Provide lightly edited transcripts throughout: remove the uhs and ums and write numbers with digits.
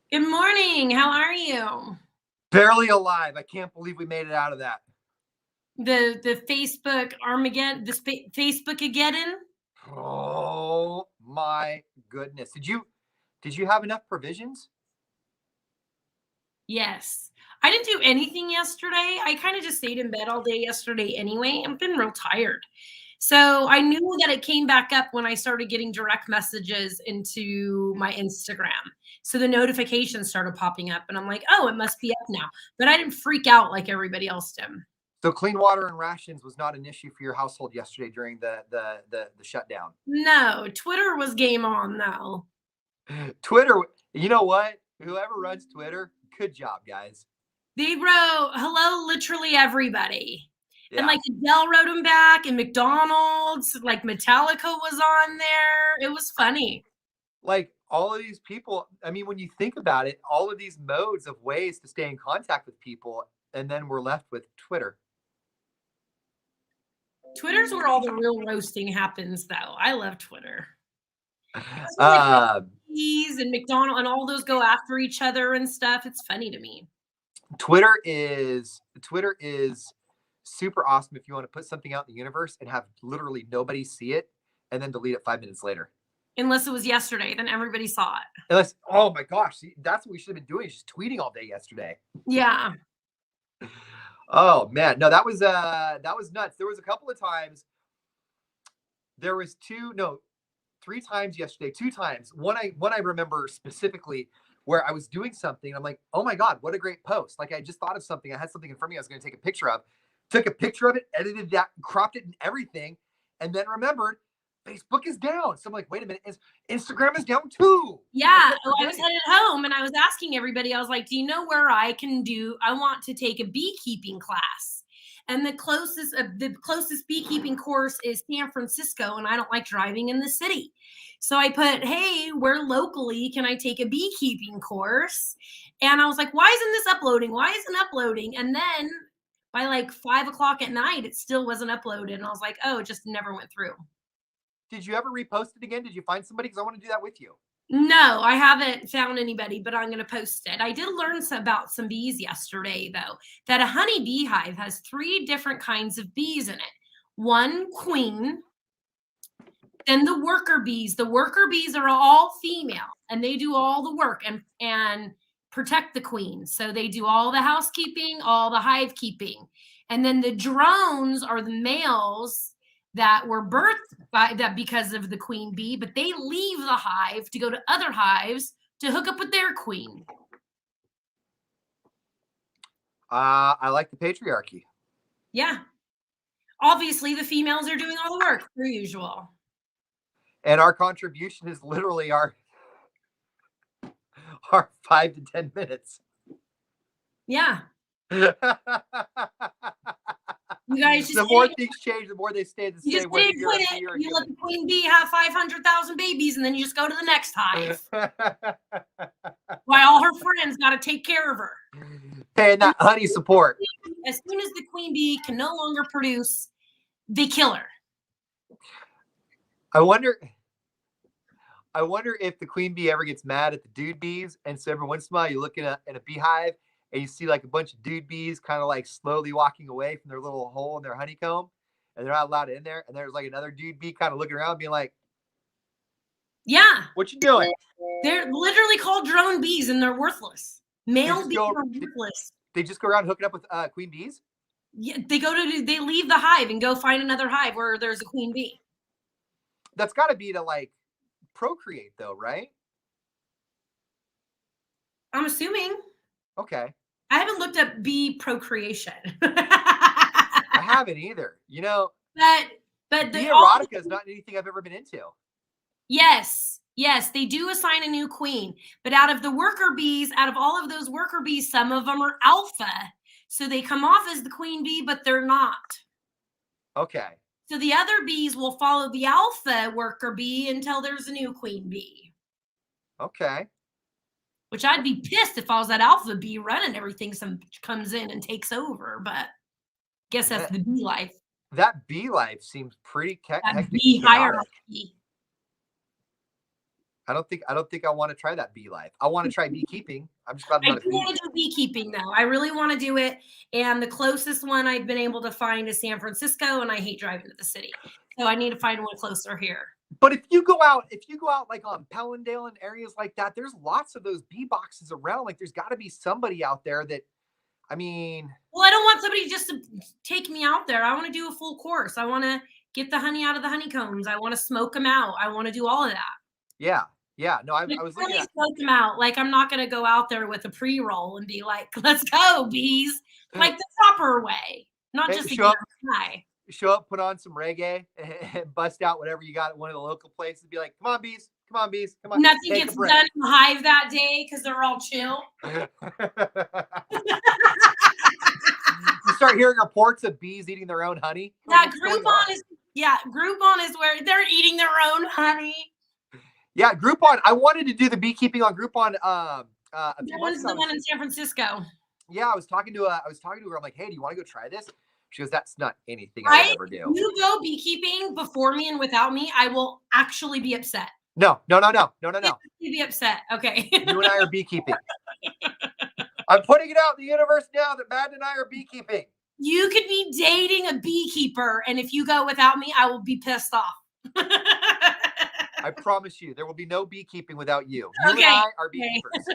Good morning. How are you? Barely alive. I can't believe we made it out of that. The Facebook Armageddon, Facebook again? Oh my goodness. Did you have enough provisions? Yes. I didn't do anything yesterday. I kind of just stayed in bed all day yesterday anyway. I've been real tired. So I knew that it came back up when I started getting direct messages into my Instagram. So the notifications started popping up, and I'm like, oh, it must be up now. But I didn't freak out like everybody else did. So clean water and rations was not an issue for your household yesterday during the shutdown. No, Twitter was game on though. Twitter, you know what? Whoever runs Twitter, good job, guys. They wrote hello, literally everybody. Yeah. And like Adele wrote them back, and McDonald's, like Metallica was on there. It was funny. Like all of these people, I mean, when you think about it, all of these modes of ways to stay in contact with people, and then we're left with Twitter. Twitter's where all the real roasting happens, though. I love Twitter. Uh, And McDonald and all those go after each other and stuff. It's funny to me. Twitter is super awesome if you want to put something out in the universe and have literally nobody see it and then delete it 5 minutes later. Unless it was yesterday, then everybody saw it. Unless, oh my gosh, see, that's what we should have been doing, just tweeting all day yesterday. Yeah. Oh man, no, that was nuts. There was a couple of times. There was three times yesterday, two times. One I remember specifically where I was doing something. I'm like, oh my God, what a great post. Like I just thought of something. I had something in front of me I was going to take a picture of. Took a picture of it, edited that, cropped it and everything, and then remembered Facebook is down. So I'm like, wait a minute, Instagram is down too. Yeah. Well, I was headed home and I was asking everybody, I was like, do you know where I want to take a beekeeping class. And the closest beekeeping course is San Francisco, and I don't like driving in the city. So I put, hey, where locally can I take a beekeeping course? And I was like, why isn't this uploading? Why isn't it uploading? And then by like 5 o'clock at night, it still wasn't uploaded. And I was like, oh, it just never went through. Did you ever repost it again? Did you find somebody? Because I want to do that with you. No, I haven't found anybody, but I'm going to post it. I did learn about some bees yesterday, though, that a honey beehive has 3 different kinds of bees in it. One queen, then the worker bees. The worker bees are all female, and they do all the work and protect the queen. So they do all the housekeeping, all the hive keeping. And then the drones are the males that were birthed by that because of the queen bee, but they leave the hive to go to other hives to hook up with their queen. I like the patriarchy. Yeah. Obviously, the females are doing all the work, per usual. And our contribution is literally our 5 to 10 minutes. Yeah. You guys just the more things change, the more they stay the same. You just didn't quit it. You let the queen bee have 500,000 babies, and then you just go to the next hive. While all her friends got to take care of her. Paying that honey support. As soon as the queen bee can no longer produce, they kill her. I wonder if the queen bee ever gets mad at the dude bees, and so every once in a while you look in a beehive and you see like a bunch of dude bees kind of like slowly walking away from their little hole in their honeycomb, and they're not allowed in there, and there's like another dude bee kind of looking around being like, yeah, what you doing? They're literally called drone bees, and they're worthless. Male bees are worthless. They just go around hooking up with queen bees? Yeah, they leave the hive and go find another hive where there's a queen bee. That's got to be to like procreate though, right? I'm assuming. Okay. I haven't looked up bee procreation. I haven't either. You know, but the erotica is not anything I've ever been into. Yes, they do assign a new queen, but out of all of those worker bees, some of them are alpha, so they come off as the queen bee, but they're not. Okay. So the other bees will follow the alpha worker bee until there's a new queen bee. Okay. Which I'd be pissed if I was that alpha bee running everything. Some comes in and takes over, but guess that's the bee life. That bee life seems pretty hectic. Bee hierarchy. I don't think I want to try that bee life. I want to try beekeeping. I'm just glad I'm I not do a bee. want to do beekeeping though. I really want to do it. And the closest one I've been able to find is San Francisco, and I hate driving to the city. So I need to find one closer here. But if you go out like on Pellendale and areas like that, there's lots of those bee boxes around. Like there's got to be somebody out there that, I mean. Well, I don't want somebody just to take me out there. I want to do a full course. I want to get the honey out of the honeycombs. I want to smoke them out. I want to do all of that. Yeah. Yeah. No, I was looking really at. smoke them out. Like I'm not going to go out there with a pre-roll and be like, let's go, bees. Like the proper way, not just show up, high. Show up, put on some reggae, and bust out whatever you got at one of the local places. Be like, come on, bees. Come on, bees. Come on. Nothing gets done in the hive that day because they're all chill. You start hearing reports of bees eating their own honey. Yeah, Groupon is where they're eating their own honey. Yeah, Groupon. I wanted to do the beekeeping on Groupon. That one's the one in San Francisco. Yeah, I was talking to her. I'm like, hey, do you want to go try this? She goes, that's not anything I would ever do. You go beekeeping before me and without me, I will actually be upset. No. You'd be upset. Okay. You and I are beekeeping. I'm putting it out in the universe now that Madden and I are beekeeping. You could be dating a beekeeper, and if you go without me, I will be pissed off. I promise you, there will be no beekeeping without you. You and I are beekeepers.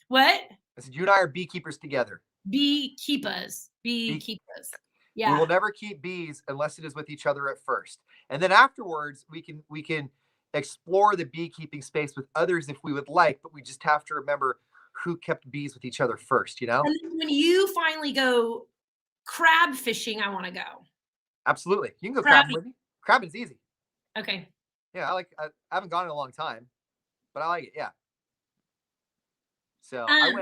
What? I said, you and I are beekeepers together. Beekeepers. Yeah. We will never keep bees unless it is with each other at first. And then afterwards, we can explore the beekeeping space with others if we would like, but we just have to remember who kept bees with each other first, you know? And then when you finally go crab fishing, I want to go. Absolutely. You can go crabbing with me. Crabbing's easy. Okay. Yeah, I haven't gone in a long time, but I like it. Yeah. So I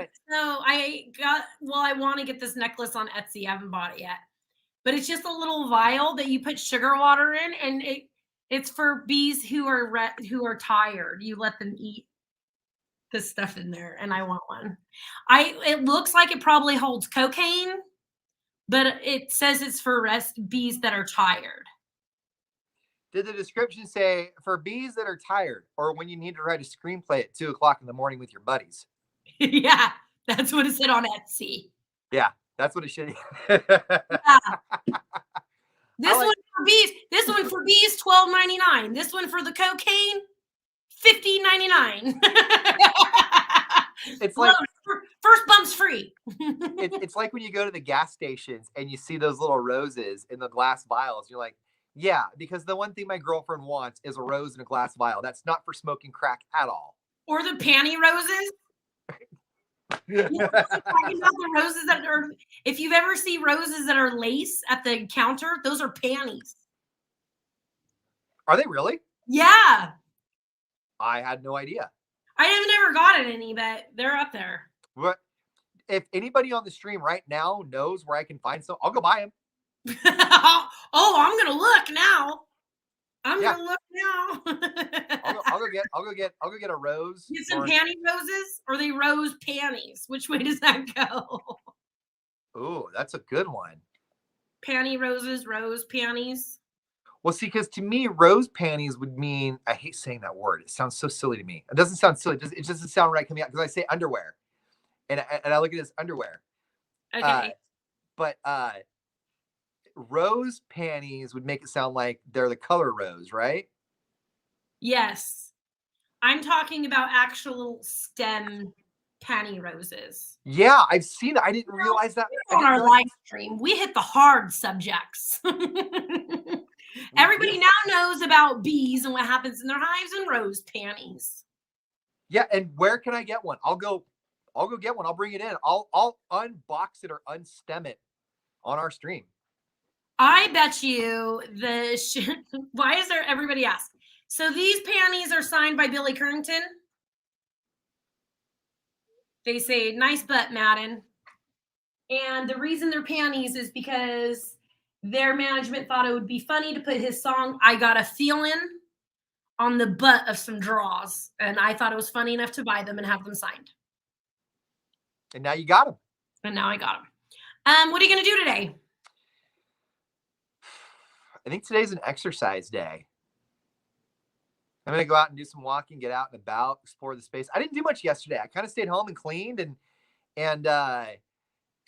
want to get this necklace on Etsy. I haven't bought it yet, but it's just a little vial that you put sugar water in, and it's for bees who are tired. You let them eat this stuff in there, and I want one. It looks like it probably holds cocaine, but it says it's for bees that are tired. Did the description say for bees that are tired, or when you need to write a screenplay at 2:00 in the morning with your buddies? Yeah, that's what it said on Etsy. Yeah, that's what it should. Yeah. This one for bees, $12.99. This one for the cocaine, $15.99. It's like first bump's free. It's like when you go to the gas stations and you see those little roses in the glass vials. You're like, yeah, because the one thing my girlfriend wants is a rose in a glass vial. That's not for smoking crack at all. Or the panty roses. You know, talking about the roses that are, if you've ever seen roses that are lace at the counter, those are panties. Are they really? Yeah. I had no idea. I have never got any, but they're up there. What? If anybody on the stream right now knows where I can find some, I'll go buy them. Oh, I'm gonna look now. I'm gonna look now. I'll go get a rose. Get some panty roses, or the rose panties. Which way does that go? Ooh, that's a good one. Panty roses, rose panties. Well, see, because to me, rose panties would mean, I hate saying that word. It sounds so silly to me. It doesn't sound silly. It doesn't sound right coming out because I say underwear, and I look at it as underwear. Okay. But rose panties would make it sound like they're the color rose, right? Yes. I'm talking about actual stem panty roses. Yeah, I've seen it. I didn't realize that. On our live stream, we hit the hard subjects. Everybody now knows about bees and what happens in their hives and rose panties. Yeah, and where can I get one? I'll go get one. I'll bring it in. I'll unbox it or unstem it on our stream. I bet you why is there everybody ask? So these panties are signed by Billy Currington. They say, nice butt, Madden. And the reason they're panties is because their management thought it would be funny to put his song, I Got a Feelin', on the butt of some draws. And I thought it was funny enough to buy them and have them signed. And now you got them. And now I got them. What are you going to do today? I think today's an exercise day. I'm going to go out and do some walking, get out and about, explore the space. I didn't do much yesterday. I kind of stayed home and cleaned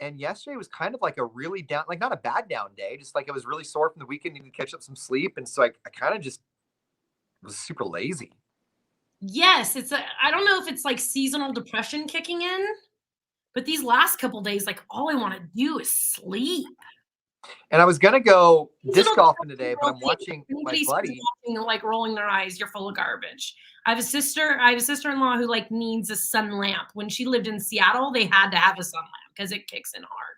and yesterday was kind of like a really down, like not a bad down day, just like I was really sore from the weekend, needed to catch up some sleep. And so I kind of just was super lazy. Yes, I don't know if it's like seasonal depression kicking in, but these last couple days, like all I want to do is sleep. And I was going to go disc golfing today, but I'm watching my Anybody's buddy. watching, like rolling their eyes, you're full of garbage. I have a sister-in-law who like needs a sun lamp. When she lived in Seattle, they had to have a sun lamp because it kicks in hard.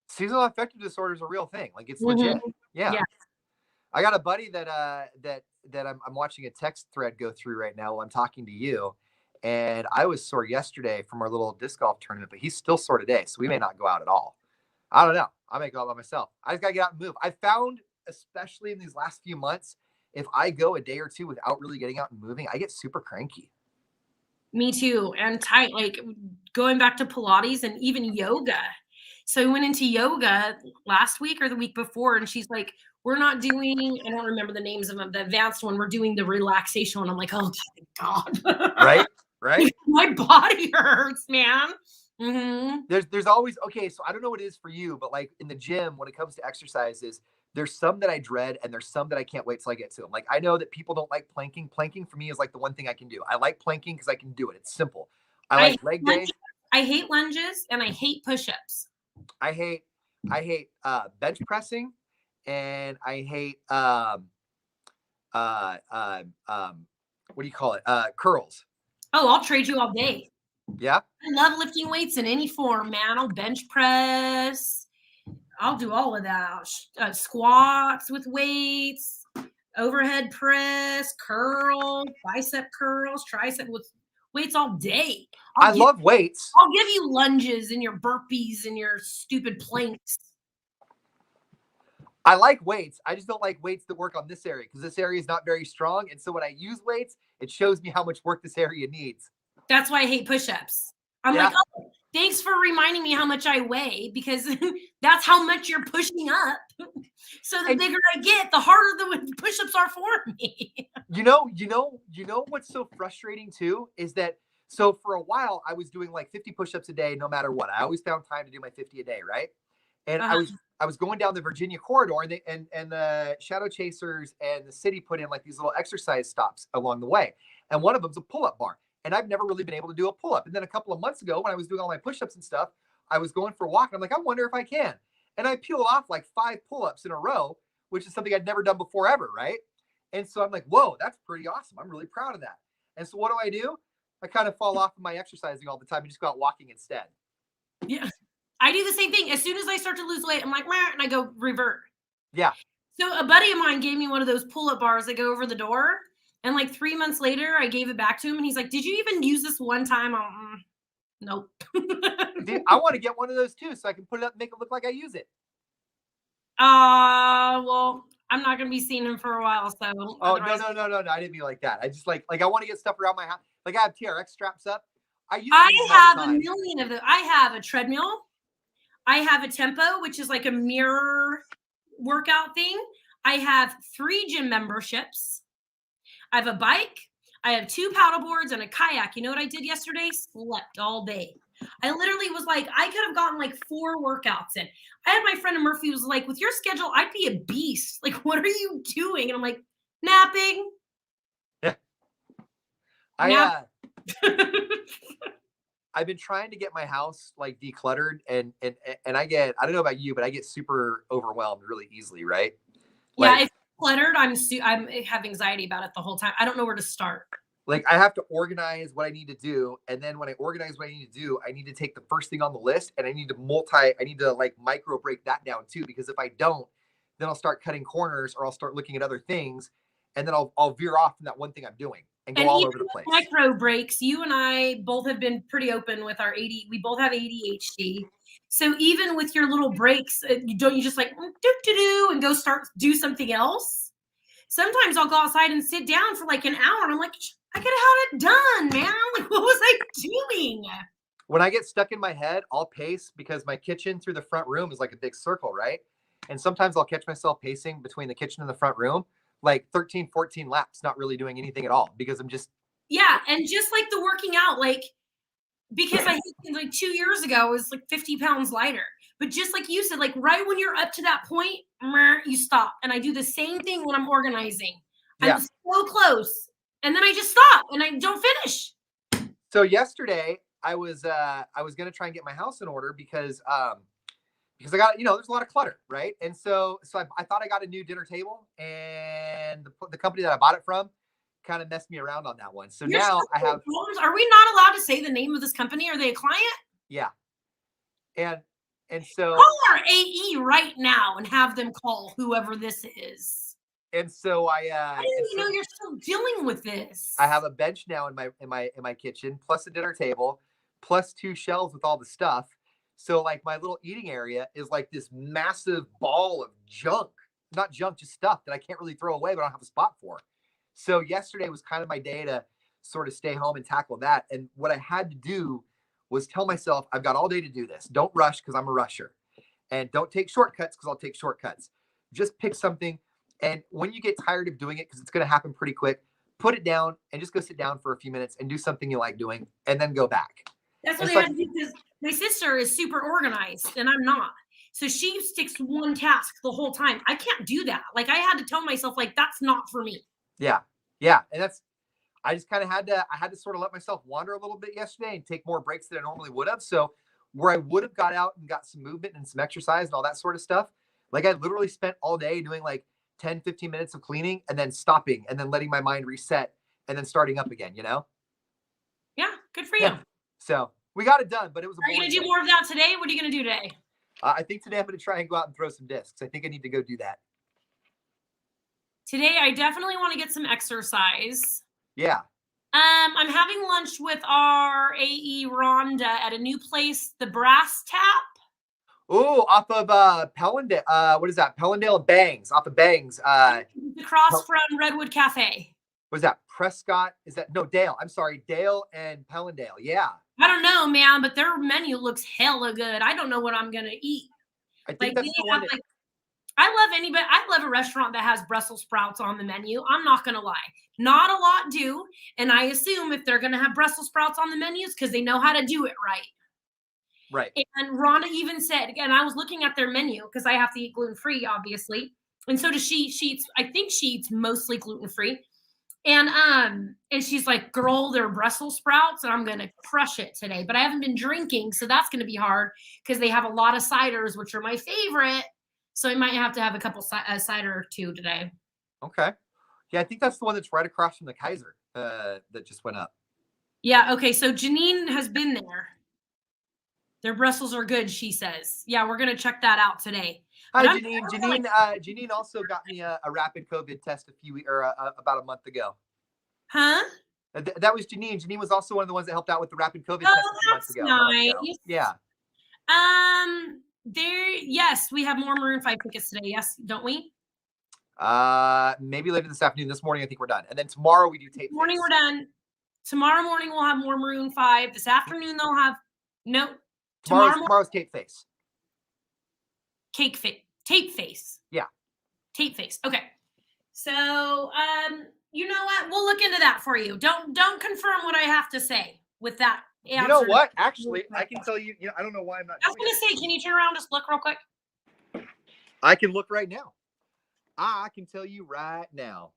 Seasonal affective disorder is a real thing. Like it's legit. Yeah. Yeah. I got a buddy that I'm watching a text thread go through right now while I'm talking to you. And I was sore yesterday from our little disc golf tournament, but he's still sore today. So we may not go out at all. I don't know. I may go out by myself. I just got to get out and move. I found, especially in these last few months, if I go a day or two without really getting out and moving, I get super cranky. Me too. And tight, like going back to Pilates and even yoga. So we went into yoga last week or the week before, and she's like, we're not doing, I don't remember the names of them, the advanced one. We're doing the relaxation one. I'm like, oh, thank God. Right? Right? My body hurts, man. Mm-hmm. There's always, okay, so I don't know what it is for you, but like in the gym, when it comes to exercises, there's some that I dread and there's some that I can't wait till I get to them. Like I know that people don't like planking. Planking for me is like the one thing I can do. I like planking because I can do it. It's simple. I like leg day. I hate lunges and I hate push-ups. I hate bench pressing, and I hate what do you call it? Curls. Oh, I'll trade you all day. Yeah. I love lifting weights in any form, man. I'll bench press. I'll do all of that. Squats with weights, overhead press, curls, bicep curls, tricep with weights all day. I love weights. I'll give you lunges and your burpees and your stupid planks. I like weights. I just don't like weights that work on this area because this area is not very strong. And so when I use weights, it shows me how much work this area needs. That's why I hate push-ups. I'm like, oh, thanks for reminding me how much I weigh because that's how much you're pushing up. So the bigger I get, the harder the push-ups are for me. You know what's so frustrating too is that so for a while I was doing like 50 push-ups a day no matter what. I always found time to do my 50 a day, right? And I was going down the Virginia corridor and the Shadow Chasers and the city put in like these little exercise stops along the way. And one of them's a pull-up bar. And I've never really been able to do a pull-up. And then a couple of months ago when I was doing all my push-ups and stuff, I was going for a walk and I'm like, I wonder if I can. And I peeled off like 5 pull-ups in a row, which is something I'd never done before ever, right? And so I'm like, whoa, that's pretty awesome. I'm really proud of that. And so what do? I kind of fall off of my exercising all the time and just go out walking instead. Yeah. I do the same thing. As soon as I start to lose weight, I'm like, meh, and I go revert. Yeah. So a buddy of mine gave me one of those pull-up bars that go over the door. And like 3 months later, I gave it back to him and he's like, did you even use this one time? Nope. Dude, I want to get one of those too so I can put it up and make it look like I use it. Well, I'm not going to be seeing him for a while. So. Oh, no. I didn't mean like that. I just like I want to get stuff around my house. Like I have TRX straps up. I have a million of them. I have a treadmill. I have a Tempo, which is like a mirror workout thing. I have 3 gym memberships. I have a bike. I have 2 paddle boards and a kayak. You know what I did yesterday? Slept all day. I literally was like, I could have gotten like 4 workouts in. I had my friend in Murphy was like, with your schedule, I'd be a beast. Like, what are you doing? And I'm like, napping. Yeah. I've been trying to get my house like decluttered and I don't know about you, but I get super overwhelmed really easily, right? Yeah, it's cluttered. I have anxiety about it the whole time. I don't know where to start. Like I have to organize what I need to do. And then when I organize what I need to do, I need to take the first thing on the list and I need to like micro break that down too. Because if I don't, then I'll start cutting corners or I'll start looking at other things. And then I'll veer off from that one thing I'm doing and go all over the place. Micro breaks. You and I both have been pretty open with our we both have ADHD. So even with your little breaks, you just like do and go do something else. Sometimes I'll go outside and sit down for like an hour and I'm like, I could have had it done, man. Like, what was I doing? When I get stuck in my head, I'll pace because my kitchen through the front room is like a big circle, right? And sometimes I'll catch myself pacing between the kitchen and the front room. like 13, 14 laps, not really doing anything at all because I'm just. Yeah. And just like the working out, like, because I think like 2 years ago, I was like 50 pounds lighter. But just like you said, like right when you're up to that point, you stop. And I do the same thing when I'm organizing. Yeah. I'm so close. And then I just stop and I don't finish. So yesterday I was going to try and get my house in order because I got, there's a lot of clutter, right? And so I thought I got a new dinner table, and the company that I bought it from kind of messed me around on that one. So now I have. Are we not allowed to say the name of this company? Are they a client? Yeah. And so call our AE right now and have them call whoever this is. And so I didn't even know you're still dealing with this. I have a bench now in my kitchen, plus a dinner table, plus 2 shelves with all the stuff. So like my little eating area is like this massive ball of junk. Not junk, just stuff that I can't really throw away, but I don't have a spot for. So yesterday was kind of my day to sort of stay home and tackle that. And what I had to do was tell myself, I've got all day to do this. Don't rush because I'm a rusher. And don't take shortcuts because I'll take shortcuts. Just pick something. And when you get tired of doing it, because it's going to happen pretty quick, put it down and just go sit down for a few minutes and do something you like doing and then go back. That's what I had to do, because my sister is super organized and I'm not. So she sticks to one task the whole time. I can't do that. Like I had to tell myself, like, that's not for me. Yeah. Yeah. And I just kind of had to sort of let myself wander a little bit yesterday and take more breaks than I normally would have. So where I would have got out and got some movement and some exercise and all that sort of stuff, like I literally spent all day doing like 10, 15 minutes of cleaning and then stopping and then letting my mind reset and then starting up again, Yeah, good for you. So we got it done, but it was. Are you going to do more of that today? What are you going to do today? I think today I'm going to try and go out and throw some discs. I think I need to go do that. Today, I definitely want to get some exercise. Yeah. I'm having lunch with our AE Rhonda at a new place, the Brass Tap. Oh, off of Pellendale. What is that? Pellendale Bangs, off of Bangs. Across from Redwood Cafe. Was that Prescott? Is that no Dale? I'm sorry, Dale and Pellendale. Yeah. I don't know, man, but their menu looks hella good. I don't know what I'm gonna eat. I think that's the one. I love a restaurant that has Brussels sprouts on the menu. I'm not gonna lie. Not a lot do, and I assume if they're gonna have Brussels sprouts on the menus, because they know how to do it right. Right. And Rhonda even said, again, I was looking at their menu because I have to eat gluten-free, obviously. And so does she. I think she eats mostly gluten-free. And she's like, girl, they're Brussels sprouts, and I'm gonna crush it today. But I haven't been drinking, so that's gonna be hard because they have a lot of ciders, which are my favorite. So I might have to have a couple cider or two today. Okay. Yeah, I think that's the one that's right across from the Kaiser that just went up. Yeah. Okay. So Janine has been there. Their Brussels are good, she says. Yeah, we're gonna check that out today. Hi, Janine. Janine also got me a rapid COVID test about a month ago. Huh? That was Janine. Janine was also one of the ones that helped out with the rapid COVID test a few months ago. Nice. Yeah. Yes, we have more Maroon 5 tickets today. Yes, don't we? Maybe later this afternoon. This morning, I think we're done. And then tomorrow we do tape. Morning, we're done. Tomorrow morning we'll have more Maroon 5. This afternoon they'll have tomorrow's tape face. Tape face. Yeah. Tape face. Okay. So, you know what? We'll look into that for you. Don't confirm what I have to say with that answer. You know what? Actually, I can tell you. I don't know why I'm not. I was going to say, can you turn around, just look real quick? I can look right now. I can tell you right now.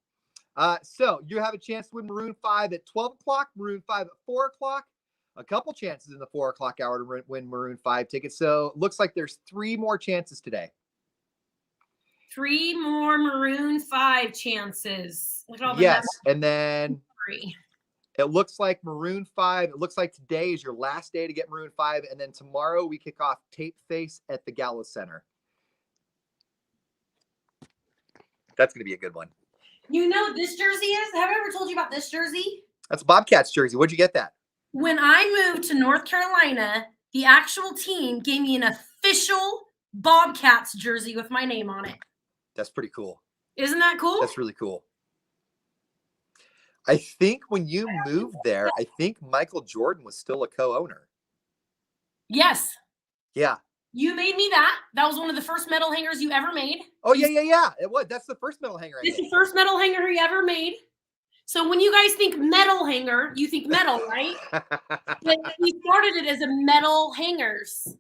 So you have a chance to win Maroon 5 at 12 o'clock, Maroon 5 at 4 o'clock. A couple chances in the 4 o'clock hour to win Maroon 5 tickets. So looks like there's 3 more chances today. 3 more Maroon 5 chances. Look at all the yes, and then 3. It looks like Maroon 5. It looks like today is your last day to get Maroon 5, and then tomorrow we kick off Tape Face at the Gala Center. That's going to be a good one. You know what this jersey is? Have I ever told you about this jersey? That's a Bobcats jersey. Where'd you get that? When I moved to North Carolina, the actual team gave me an official Bobcats jersey with my name on it. That's pretty cool. Isn't that cool? That's really cool. I think when you moved there, I think Michael Jordan was still a co-owner. Yes. Yeah. You made me that. That was one of the first metal hangers you ever made. Oh, yeah. It was. That's the first metal hanger I It's made. the first metal hanger you ever made. So when you guys think metal hanger, you think metal, right? But we started it as a metal hangers.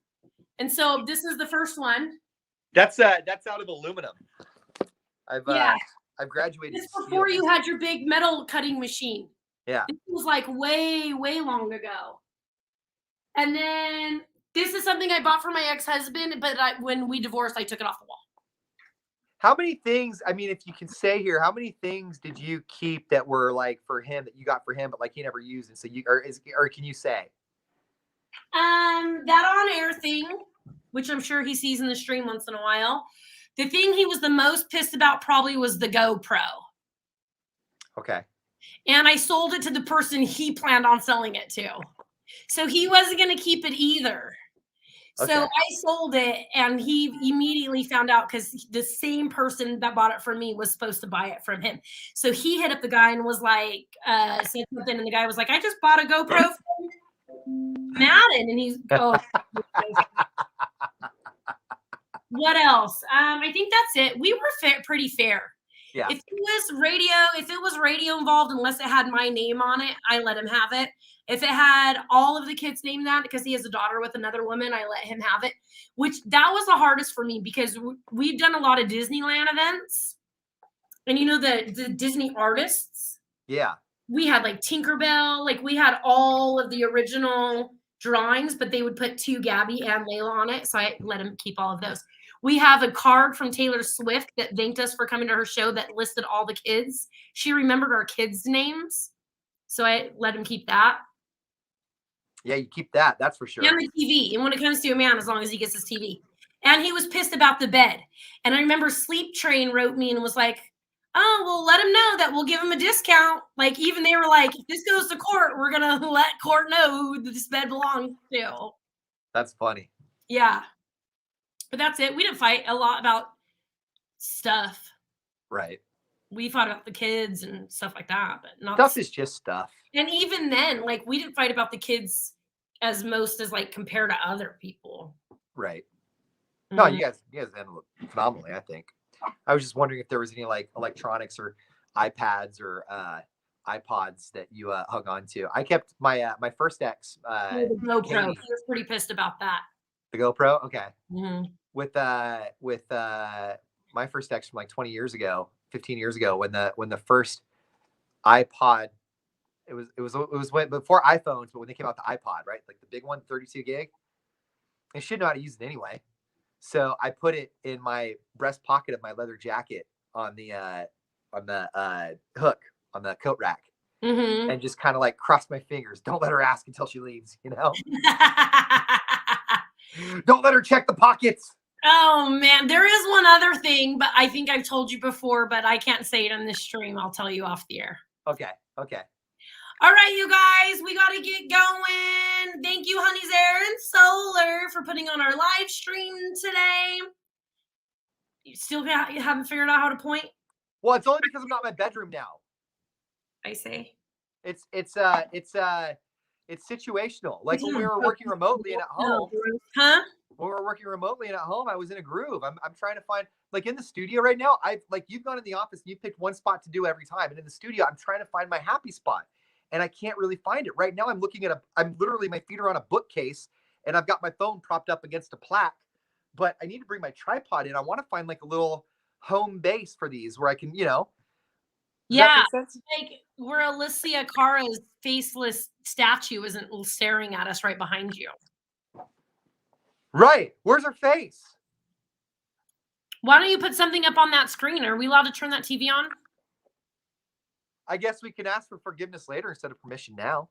And so this is the first one. That's out of aluminum. I've graduated. This before you had your big metal cutting machine. Yeah. This was like way, way long ago. And then this is something I bought for my ex-husband, but when we divorced, I took it off the wall. How many things, I mean, if you can say here, how many things did you keep that were like for him that you got for him, but like he never used? And so or can you say? That on air thing, which I'm sure he sees in the stream once in a while. The thing he was the most pissed about probably was the GoPro. Okay. And I sold it to the person he planned on selling it to. So he wasn't going to keep it either. Okay. So I sold it, and he immediately found out because the same person that bought it from me was supposed to buy it from him. So he hit up the guy and was like, said something, and the guy was like, I just bought a GoPro from Madden. And he's, oh. What else? I think that's it. We were pretty fair. Yeah. If it was radio involved, unless it had my name on it, I let him have it. If it had all of the kids' names on it, because he has a daughter with another woman, I let him have it. Which that was the hardest for me because we've done a lot of Disneyland events, and you know the Disney artists. Yeah. We had like Tinkerbell, like we had all of the original drawings, but they would put 2 Gabby and Layla on it, so I let him keep all of those. We have a card from Taylor Swift that thanked us for coming to her show that listed all the kids. She remembered our kids' names, so I let him keep that. Yeah, you keep that. That's for sure. And the TV. And when it comes to a man, as long as he gets his TV. And he was pissed about the bed. And I remember Sleep Train wrote me and was like, oh, well, let him know that we'll give him a discount. Like, even they were like, if this goes to court, we're going to let court know who this bed belongs to. That's funny. Yeah. But that's it. We didn't fight a lot about stuff. Right. We fought about the kids and stuff like that, but not stuff is just stuff. And even then, like, we didn't fight about the kids as like compared to other people. Right. No, you guys handled it phenomenally, I think. I was just wondering if there was any like electronics or iPads or iPods that you hung on to. I kept my first ex. The GoPro. Katie. He was pretty pissed about that. The GoPro, okay. Mm-hmm. With my first ex from like 15 years ago, when the first iPod, it was when before iPhones, but when they came out the iPod, right, like the big one, 32 gig. I should know how to use it anyway. So I put it in my breast pocket of my leather jacket on the hook on the coat rack, and just kind of like crossed my fingers. Don't let her ask until she leaves, you know. Don't let her check the pockets. Oh man, there is one other thing, but I think I've told you before, but I can't say it on this stream. I'll tell you off the air. Okay. All right, you guys, we got to get going. Thank you, Honey's Air and Solar, for putting on our live stream today. You still haven't figured out how to point? Well, it's only because I'm not in my bedroom now. I see. It's situational. Like when we were working remotely and at home. Huh? When we were working remotely and at home, I was in a groove. I'm trying to find, like in the studio right now, you've gone in the office and you picked one spot to do every time. And in the studio, I'm trying to find my happy spot. And I can't really find it. Right now, I'm looking at I'm literally, my feet are on a bookcase and I've got my phone propped up against a plaque, but I need to bring my tripod in. I want to find like a little home base for these where I can, you know. Yeah, like where Alicia Cara's faceless statue isn't staring at us right behind you. Right. Where's her face? Why don't you put something up on that screen? Are we allowed to turn that TV on? I guess we can ask for forgiveness later instead of permission now.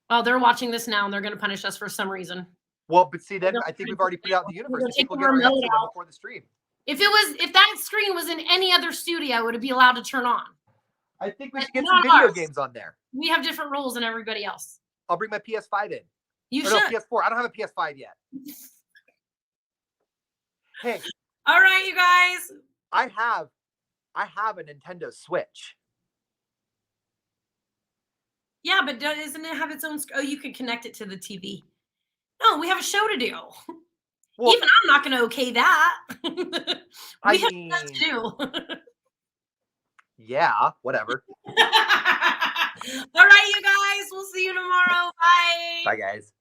Well, they're watching this now and they're going to punish us for some reason. Well, but see, then I think we've already put it out in the universe. People get our answer before the stream. If that screen was in any other studio, would it be allowed to turn on? I think we should get some video games on there. We have different rules than everybody else. I'll bring my PS5 in. You should. No, PS4. I don't have a PS5 yet. Hey. All right, you guys. I have a Nintendo Switch. Yeah, but doesn't it have its own? Oh, you can connect it to the TV. No, we have a show to do. Well, Even I'm not going to okay that. I We have mean, stuff to do. yeah, whatever. All right, you guys. We'll see you tomorrow. Bye. Bye, guys.